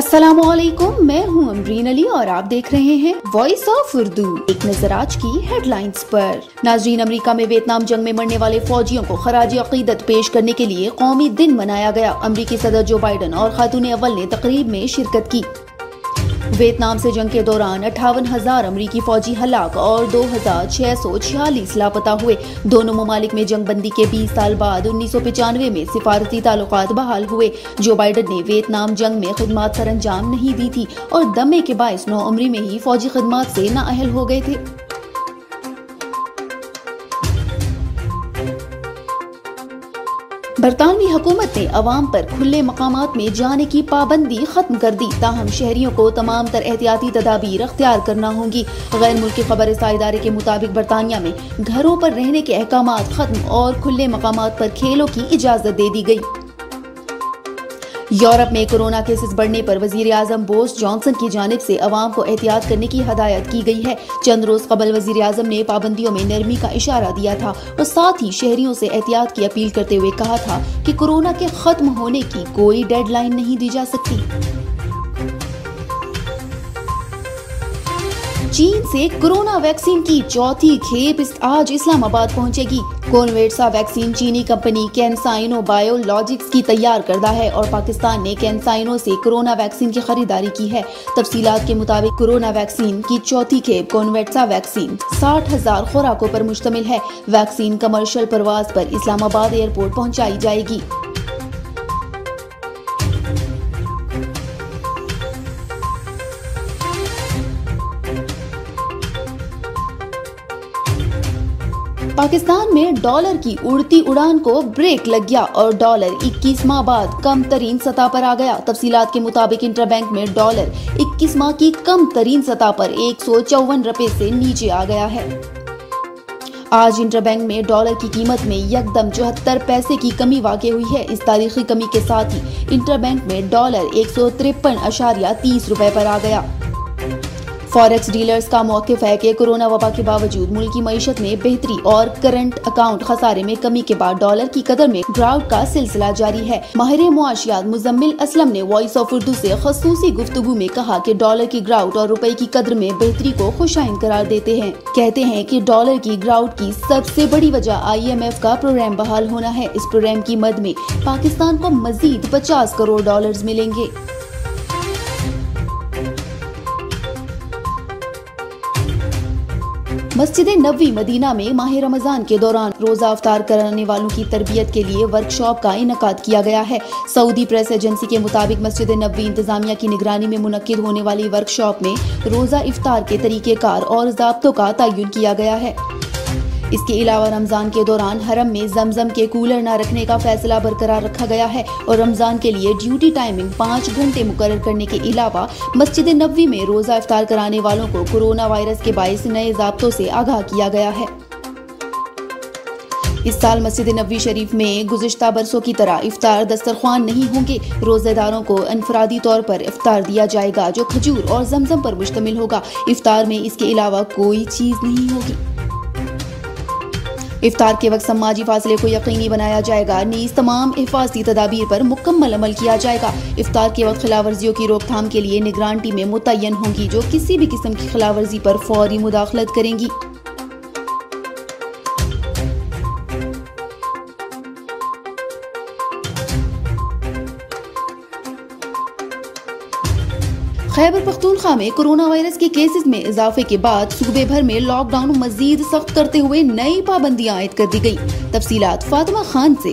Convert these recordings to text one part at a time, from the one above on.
अस्सलामुअलैकुम, मैं हूं अमरीन अली और आप देख रहे हैं वॉइस ऑफ उर्दू। एक नजर आज की हेडलाइंस पर। नाजरीन, अमेरिका में वियतनाम जंग में मरने वाले फौजियों को खराज अकीदत पेश करने के लिए कौमी दिन मनाया गया। अमरीकी सदर जो बाइडन और खातून अव्वल ने तकरीब में शिरकत की। वियतनाम से जंग के दौरान 58,000 अमरीकी फौजी हलाक और 2,646 लापता हुए। दोनों ममालिक में जंगबंदी के 20 साल बाद 1995 में सिफारती ताल्लुकात बहाल हुए। जो बाइडन ने वियतनाम जंग में खिदमत सर अंजाम नहीं दी थी और दमे के बायस 9 उम्री में ही फौजी खिदमत से नाअहल हो गए थे। बरतानवी हुकूमत ने अवाम पर खुले मकामात में जाने की पाबंदी खत्म कर दी, ताहम शहरियों को तमाम तर एहतियाती तदाबीर अख्तियार करना होंगी। गैर मुल्की खबरसां इदारे के मुताबिक बरतानिया में घरों पर रहने के अहकामात खत्म और खुले मकामात पर खेलों की इजाजत दे दी गई। यूरोप में कोरोना केसेस बढ़ने पर वजीर आजम बोरिस जॉनसन की जानिब से अवाम को एहतियात करने की हदायत की गई है। चंद रोज कबल वजीर आजम ने पाबंदियों में नरमी का इशारा दिया था और साथ ही शहरियों से एहतियात की अपील करते हुए कहा था कि कोरोना के खत्म होने की कोई डेडलाइन नहीं दी जा सकती। चीन से कोरोना वैक्सीन की चौथी खेप आज इस्लामाबाद पहुंचेगी। कोवैक्सा वैक्सीन चीनी कंपनी कैंसाइनो बायोलॉजिक्स की तैयार करदा है और पाकिस्तान ने कैंसाइनो से कोरोना वैक्सीन की खरीदारी की है। तफसीलात के मुताबिक कोरोना वैक्सीन की चौथी खेप कोवैक्सा वैक्सीन 60,000 खुराकों पर मुश्तमिल है। वैक्सीन कमर्शियल परवाज पर इस्लामाबाद एयरपोर्ट पहुंचाई जाएगी। पाकिस्तान में डॉलर की उड़ती उड़ान को ब्रेक लग गया और डॉलर 21 माह बाद कम तरीन सतह पर आ गया। तफसीलात के मुताबिक इंटरबैंक में डॉलर 21 माह की कम तरीन सतह पर 154 रुपए से नीचे आ गया है। आज इंटरबैंक में डॉलर की कीमत में यकदम 74 पैसे की कमी वाक़ हुई है। इस तारीखी कमी के साथ ही इंटरबैंक में डॉलर 153.30 रुपए पर आ गया। फॉरेक्स डीलर्स का मौक़िफ़ है कि कोरोना वबा के बावजूद मुल्की मईशत में बेहतरी और करंट अकाउंट खसारे में कमी के बाद डॉलर की कदर में गिरावट का सिलसिला जारी है। माहिर मुआशियात मुजम्मिल असलम ने वॉइस ऑफ उर्दू से खसूसी गुफ्तगू में कहा कि डॉलर की गिरावट और रुपए की कदर में बेहतरी को खुशाइन करार देते हैं। कहते हैं कि डॉलर की गिरावट की सबसे बड़ी वजह IMF का प्रोग्राम बहाल होना है। इस प्रोग्राम की मद में पाकिस्तान को मजीद 50 करोड़ डॉलर मिलेंगे। मस्जिद नबवी मदीना में माह रमजान के दौरान रोजा अफ्तार कराने वालों की तरबियत के लिए वर्कशॉप का इनेकाद किया गया है। सऊदी प्रेस एजेंसी के मुताबिक मस्जिद नबवी इंतजामिया की निगरानी में मुनक्किद होने वाली वर्कशॉप में रोजा इफ्तार के तरीकेकार और ज़ाब्तों का तयन किया गया है। इसके अलावा रमजान के दौरान हरम में जमजम के कूलर न रखने का फैसला बरकरार रखा गया है और रमजान के लिए ड्यूटी टाइमिंग 5 घंटे मुकर्रर करने के अलावा मस्जिद नबवी में रोजा इफ्तार कराने वालों को कोरोना वायरस के बायस नए ज़ाब्तों से आगाह किया गया है। इस साल मस्जिद नबवी शरीफ में गुज़िश्ता बरसों की तरह इफ्तार दस्तरख्वान नहीं होंगे। रोजेदारों को इनफरादी तौर पर इफ्तार दिया जाएगा जो खजूर और जमजम पर मुश्तमिल होगा। इफ्तार में इसके अलावा कोई चीज नहीं होगी। इफ्तार के वक्त समाजी फासले को यकीनी बनाया जाएगा। नीज़ तमाम हिफाजती तदाबीर पर मुकम्मल अमल किया जाएगा। इफ्तार के वक्त खिलाफवर्जियों की रोकथाम के लिए निगरान टीमें मुतय्यन होंगी जो किसी भी किस्म की खिलाफवर्जी पर फौरी मुदाखलत करेंगी। खैबर पख्तूनख्वा में कोरोना वायरस के केसेस में इजाफे के बाद सूबे भर में लॉकडाउन मजीद सख्त करते हुए नई पाबंदियां आयद कर दी गई। तफसीलात फातिमा खान से।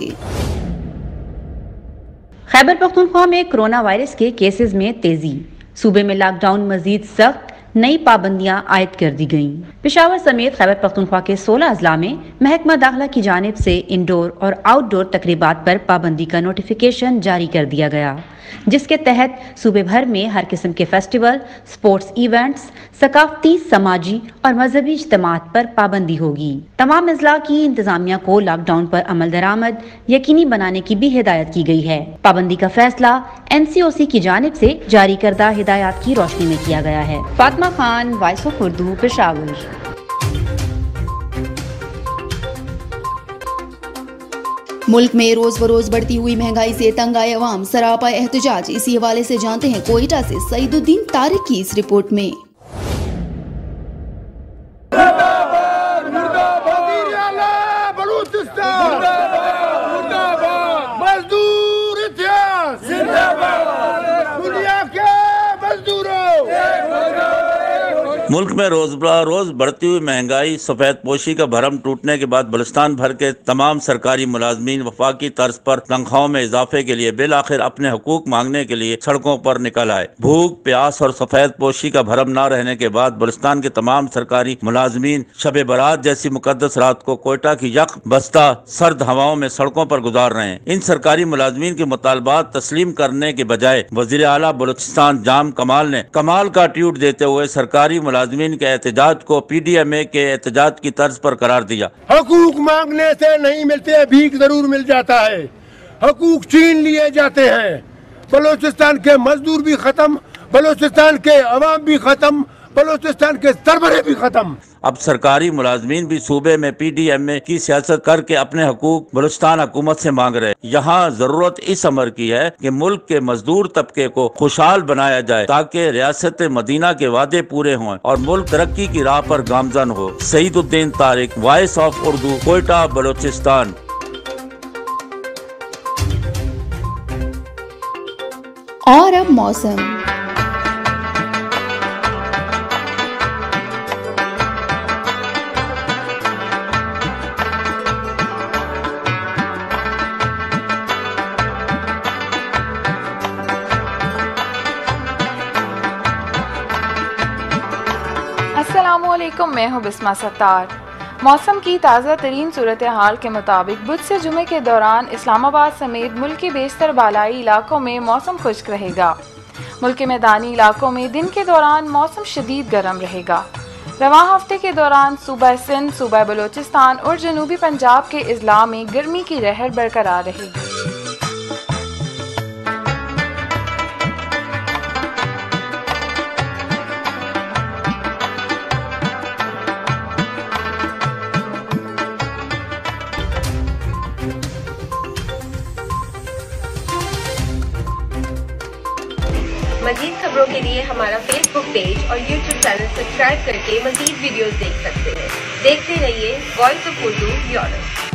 खैबर पख्तूनख्वा में कोरोना वायरस के केसेस में तेजी। सूबे में लॉकडाउन मजीद सख्त, नई पाबंदियां आयद कर दी गईं। पेशावर समेत खैबर पख्तूनख्वा के 16 अजला में महकमा दाखिला की जानिब से इंडोर और आउटडोर तकरीबात पर पाबंदी का नोटिफिकेशन जारी कर दिया गया, जिसके तहत सूबे भर में हर किस्म के फेस्टिवल, स्पोर्ट्स इवेंट्स, सकाफती, समाजी और मजहबी इज्तिमात पर पाबंदी होगी। तमाम अजला की इंतजामिया को लॉकडाउन पर अमल दरामद यकीनी बनाने की भी हिदायत की गई है। पाबंदी का फैसला NCOC की जानिब से जारी करदा हिदायत की रोशनी में किया गया है। Fatima Khan, voice of Urdu, Peshawar. मुल्क में रोज बरोज बढ़ती हुई महंगाई से तंग आए अवाम सरापा एहतजाज। इसी हवाले से जानते हैं कोयटा से सईदुद्दीन तारिक की इस रिपोर्ट में। मुल्क में रोज बढ़ती हुई महंगाई, सफेद पोशी का भरम टूटने के बाद बलुस्तान भर के तमाम सरकारी मुलाजमीन वफाकी तर्ज पर तनख्वाहों में इजाफे के लिए बिल आखिर अपने हुकूक मांगने के लिए सड़कों पर निकल आए। भूख, प्यास और सफेद पोशी का भरम न रहने के बाद बलुस्तान के तमाम सरकारी मुलाजमीन शब बारात जैसी मुकद्दस रात को कोयटा की यख बस्ता सर्द हवाओं में सड़कों पर गुजार रहे हैं। इन सरकारी मुलाजमीन के मुतालबात तस्लीम करने के बजाय वजीर आला बलूचिस्तान जाम कमाल ने कमाल का ट्वीट देते हुए सरकारी मुलाजमीन के एहतजाज को PDMA के एहतजाज की तर्ज पर करार दिया। हकूक मांगने से नहीं मिलते, भीख जरूर मिल जाता है। हकूक छीन लिए जाते हैं। बलूचिस्तान के मजदूर भी खत्म, बलूचिस्तान के अवाम भी खत्म, बलूचिस्तान के सरबरे भी खत्म। अब सरकारी मुलाजमीन भी सूबे में PDMA की सियासत करके अपने हकूक बलूचिस्तान हुकूमत से मांग रहे। यहाँ जरूरत इस अमर की है कि मुल्क के मजदूर तबके को खुशहाल बनाया जाए ताकि रियासत मदीना के वादे पूरे हों और मुल्क तरक्की की राह पर गामजन हो। Saeeduddin Tariq, voice of Urdu, Quetta, Balochistan. और अब मौसम। अस्सलामुअलैकुम, मैं हूँ बिस्मा सत्तार। मौसम की ताज़ा तरीन सूरत हाल के मुताबिक बुध से जुमे के दौरान इस्लामाबाद समेत मुल्क के बेशतर बालाई इलाकों में मौसम खुश्क रहेगा। मुल्क के मैदानी इलाकों में दिन के दौरान मौसम शदीद गर्म रहेगा। रवां हफ्ते के दौरान सूबा सिंध, सूबा बलूचिस्तान और जनूबी पंजाब के अजला में गर्मी की लहर बरकरार रहेगी। मज़ीद खबरों के लिए हमारा फेसबुक पेज और यूट्यूब चैनल सब्सक्राइब करके मज़ीद वीडियोस देख सकते हैं। देखते रहिए वॉइस ऑफ उर्दू यूरोप।